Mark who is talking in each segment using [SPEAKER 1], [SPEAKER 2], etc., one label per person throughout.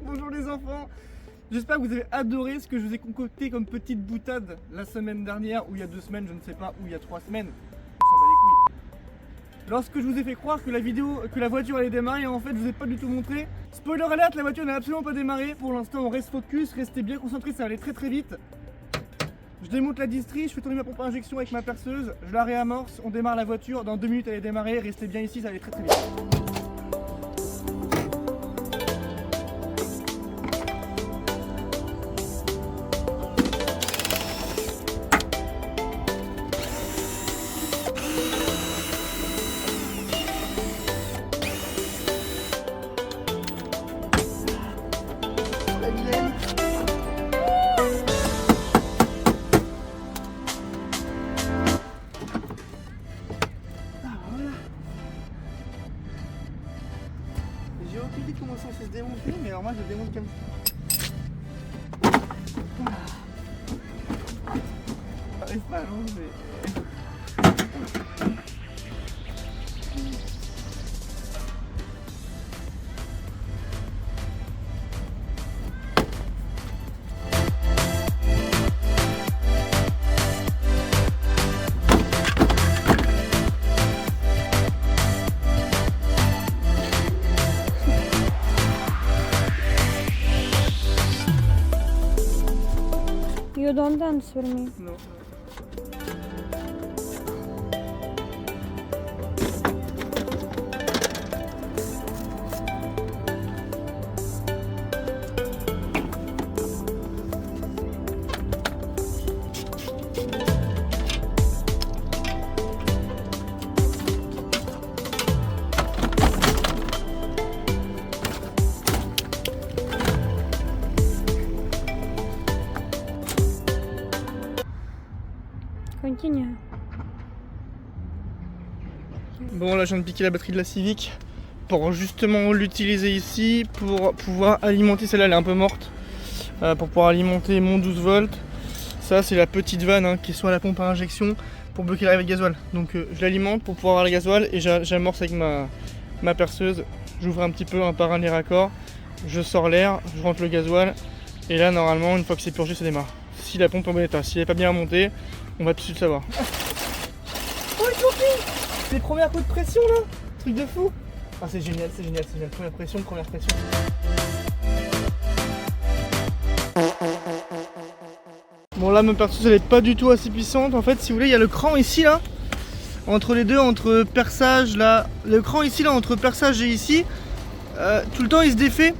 [SPEAKER 1] Bonjour les enfants. J'espère que vous avez adoré ce que je vous ai concocté comme petite boutade la semaine dernière, ou il y a 2 semaines, je ne sais pas, ou il y a 3 semaines. On s'en bat les couilles. Lorsque je vous ai fait croire que la voiture allait démarrer, en fait je vous ai pas du tout montré. Spoiler alert, la voiture n'a absolument pas démarré. Pour l'instant on reste focus, restez bien concentrés, ça allait très très vite. Je démonte la distrie, je fais tourner ma pompe à injection avec ma perceuse, je la réamorce, on démarre la voiture, dans 2 minutes elle est démarrée, restez bien ici, ça allait très très vite. J'ai aucune idée de comment ça se démonter, mais alors moi je démonte comme ça. J'arrive pas à l'enlever.
[SPEAKER 2] You don't dance for me.
[SPEAKER 1] Non.
[SPEAKER 2] Continue.
[SPEAKER 1] Bon, là je viens de piquer la batterie de la Civic pour justement l'utiliser ici pour pouvoir alimenter, celle-là elle est un peu morte, pour pouvoir alimenter mon 12 volts. Ça c'est la petite vanne qui est sur la pompe à injection pour bloquer l'arrivée de gasoil. Donc je l'alimente pour pouvoir avoir le gasoil et j'amorce avec ma perceuse. J'ouvre un petit peu un par un les raccords, je sors l'air, je rentre le gasoil et là normalement une fois que c'est purgé ça démarre. Si la pompe est en bon état, si elle n'est pas bien remontée, on va tout de suite savoir. Oh les copines, c'est les premières coups de pression là, truc de fou. Ah c'est génial, c'est génial, c'est génial. Première pression, première pression. Bon là ma perceuse elle est pas du tout assez puissante. En fait si vous voulez il y a le cran ici là, entre les deux, entre perçage là, le cran ici là entre perçage et ici, tout le temps il se défait.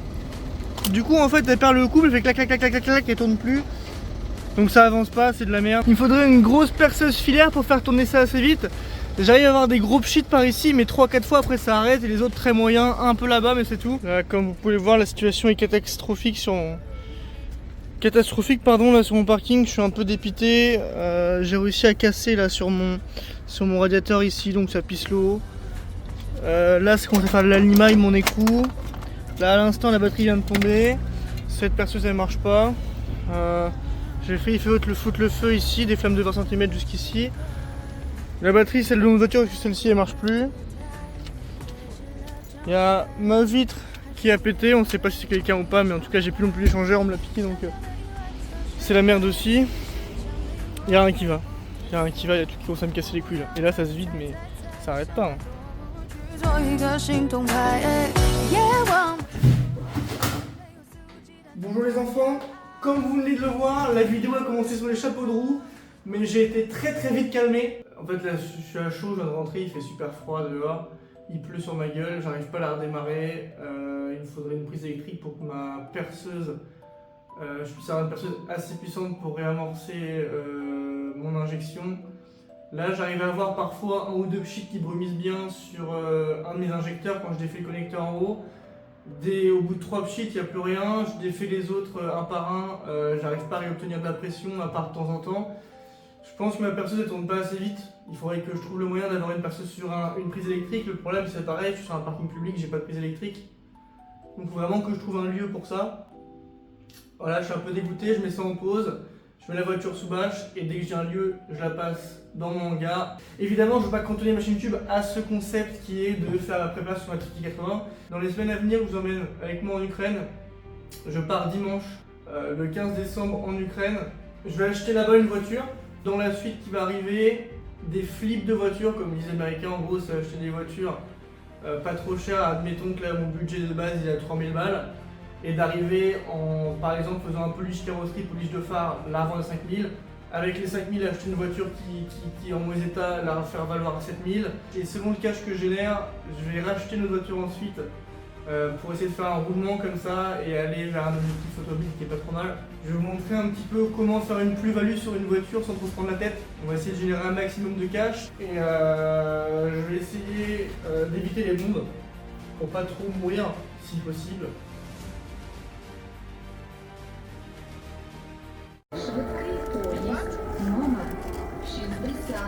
[SPEAKER 1] Du coup en fait elle perd le couple, elle fait clac clac clac clac clac clac, elle tourne plus. Donc ça avance pas, c'est de la merde. Il me faudrait une grosse perceuse filaire pour faire tourner ça assez vite. J'arrive à avoir des gros pchits par ici, mais 3-4 fois après ça arrête et les autres très moyens, un peu là-bas mais c'est tout. Là, comme vous pouvez le voir, la situation est catastrophique sur mon... là sur mon parking. Je suis un peu dépité. J'ai réussi à casser là sur mon radiateur ici, donc ça pisse l'eau. Là c'est commence à faire de l'allimaille mon écrou. Là à l'instant la batterie vient de tomber. Cette perceuse elle marche pas. J'ai failli foutre le feu ici, des flammes de 20 cm jusqu'ici. La batterie, celle de notre voiture, celle-ci elle marche plus. Il y a ma vitre qui a pété, on ne sait pas si c'est quelqu'un ou pas, mais en tout cas j'ai plus non plus l'échangeur, on me l'a piqué donc c'est la merde aussi. Il n'y a rien qui va. Il y a tout qui commence à me casser les couilles là. Et là ça se vide mais ça arrête pas. Bonjour les enfants. Comme vous venez de le voir, la vidéo a commencé sur les chapeaux de roue, mais j'ai été très très vite calmé. En fait là je suis à chaud, je viens de rentrer, il fait super froid dehors, il pleut sur ma gueule, j'arrive pas à la redémarrer. Il me faudrait une prise électrique pour que ma perceuse, je puisse avoir une perceuse assez puissante pour réamorcer mon injection. Là j'arrive à avoir parfois un ou deux pchits qui brumisent bien sur un de mes injecteurs quand je défais le connecteur en haut. Au bout de 3 pchits, il n'y a plus rien, je défais les autres un par un, j'arrive pas à obtenir de la pression à part de temps en temps. Je pense que ma perceuse ne tourne pas assez vite, il faudrait que je trouve le moyen d'avoir une perceuse sur une prise électrique. Le problème c'est pareil, je suis sur un parking public, j'ai pas de prise électrique. Donc il faut vraiment que je trouve un lieu pour ça. Voilà, je suis un peu dégoûté, je mets ça en pause. Je mets la voiture sous bâche et dès que j'ai un lieu, je la passe dans mon hangar. Évidemment, je ne veux pas cantonner ma chaîne YouTube à ce concept qui est de faire la préparation sur ma TT80. Dans les semaines à venir, je vous emmène avec moi en Ukraine Je pars dimanche, le 15 décembre en Ukraine. Je vais acheter là-bas une voiture. Dans la suite qui va arriver, des flips de voitures, comme les Américains, en gros, c'est acheter des voitures pas trop chères. Admettons que là, mon budget de base, il est à 3000 balles. Et d'arriver en, par exemple, faisant un polish carrosserie, polish de phare, la revendre à 5000. Avec les 5000, acheter une voiture qui est en mauvais état, la faire valoir à 7000. Et selon le cash que je génère, je vais racheter une voiture ensuite pour essayer de faire un roulement comme ça et aller vers un objectif automobile qui est pas trop mal. Je vais vous montrer un petit peu comment faire une plus-value sur une voiture sans trop se prendre la tête. On va essayer de générer un maximum de cash et je vais essayer d'éviter les bombes pour pas trop mourir si possible.
[SPEAKER 3] Швидкий поїзд номер 61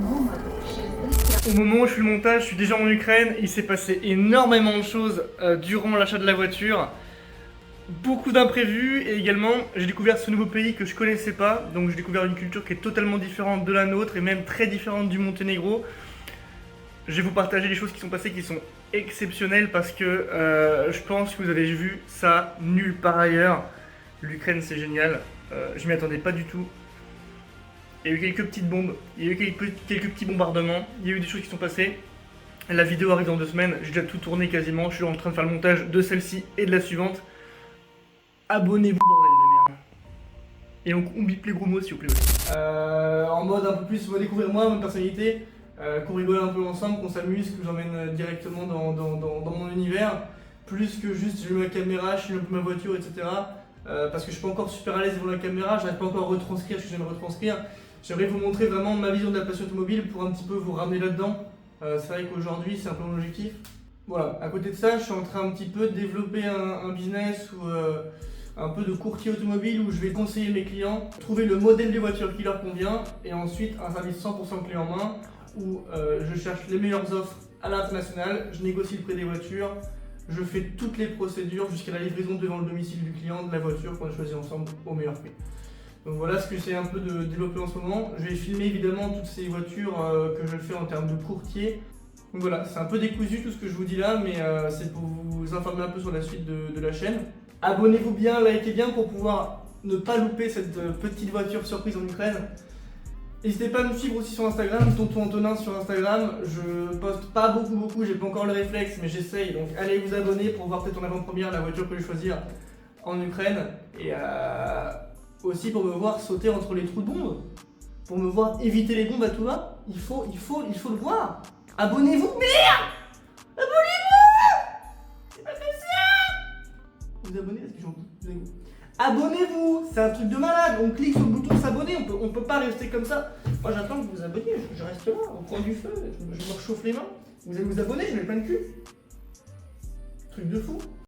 [SPEAKER 3] номер 60.
[SPEAKER 1] Au moment où je fais le montage, je suis déjà en Ukraine. Il s'est passé énormément de choses durant l'achat de la voiture. Beaucoup d'imprévus et également j'ai découvert ce nouveau pays que je connaissais pas. Donc j'ai découvert une culture qui est totalement différente de la nôtre et même très différente du Monténégro. Je vais vous partager les choses qui sont passées qui sont exceptionnelles parce que je pense que vous avez vu ça nulle part ailleurs. L'Ukraine c'est génial, je m'y attendais pas du tout. Il y a eu quelques petites bombes, il y a eu quelques petits bombardements, il y a eu des choses qui sont passées. La vidéo arrive dans 2 semaines, j'ai déjà tout tourné quasiment, je suis en train de faire le montage de celle-ci et de la suivante. Abonnez-vous bordel de merde. Et on bip les gros mots s'il vous plaît. En mode un peu plus, on va découvrir moi, ma personnalité, qu'on rigole un peu ensemble, qu'on s'amuse, que j'emmène directement dans mon univers. Plus que juste j'ai ma caméra, je filme un peu ma voiture, etc. Parce que je suis pas encore super à l'aise devant la caméra, j'arrive pas encore à retranscrire ce que j'aime retranscrire. J'aimerais vous montrer vraiment ma vision de la passion automobile pour un petit peu vous ramener là-dedans. C'est vrai qu'aujourd'hui c'est un peu mon objectif. Voilà, à côté de ça, je suis en train un petit peu de développer un business ou un peu de courtier automobile où je vais conseiller mes clients, trouver le modèle de voiture qui leur convient et ensuite un service 100% clé en main où je cherche les meilleures offres à l'international, je négocie le prix des voitures, je fais toutes les procédures jusqu'à la livraison devant le domicile du client de la voiture qu'on a choisi ensemble au meilleur prix. Donc voilà ce que j'essaie un peu de développer en ce moment. Je vais filmer évidemment toutes ces voitures que je fais en termes de courtier. Donc voilà, c'est un peu décousu tout ce que je vous dis là, mais c'est pour vous informer un peu sur la suite de la chaîne. Abonnez-vous bien, likez bien pour pouvoir ne pas louper cette petite voiture surprise en Ukraine. N'hésitez pas à me suivre aussi sur Instagram, Tonton Antonin sur Instagram. Je poste pas beaucoup, j'ai pas encore le réflexe, mais j'essaye. Donc allez vous abonner pour voir peut-être en avant-première la voiture que je vais choisir en Ukraine. Et aussi pour me voir sauter entre les trous de bombes. Pour me voir éviter les bombes à tout va. Il faut le voir. Abonnez-vous, merde! Abonnez-vous! C'est pas comme ça! Vous abonnez parce que j'en ai. Abonnez-vous, c'est un truc de malade, on clique sur le bouton s'abonner, on peut pas rester comme ça. Moi j'attends que vous vous abonniez, je reste là, au coin du feu, je me réchauffe les mains. Vous allez vous abonner, je mets plein de cul. Truc de fou.